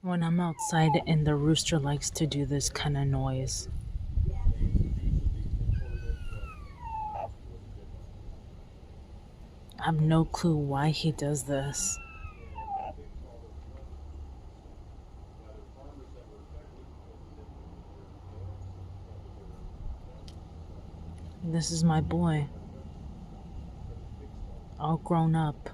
When I'm outside and the rooster likes to do this kind of noise. I have no clue why he does this. This is my boy, all grown up.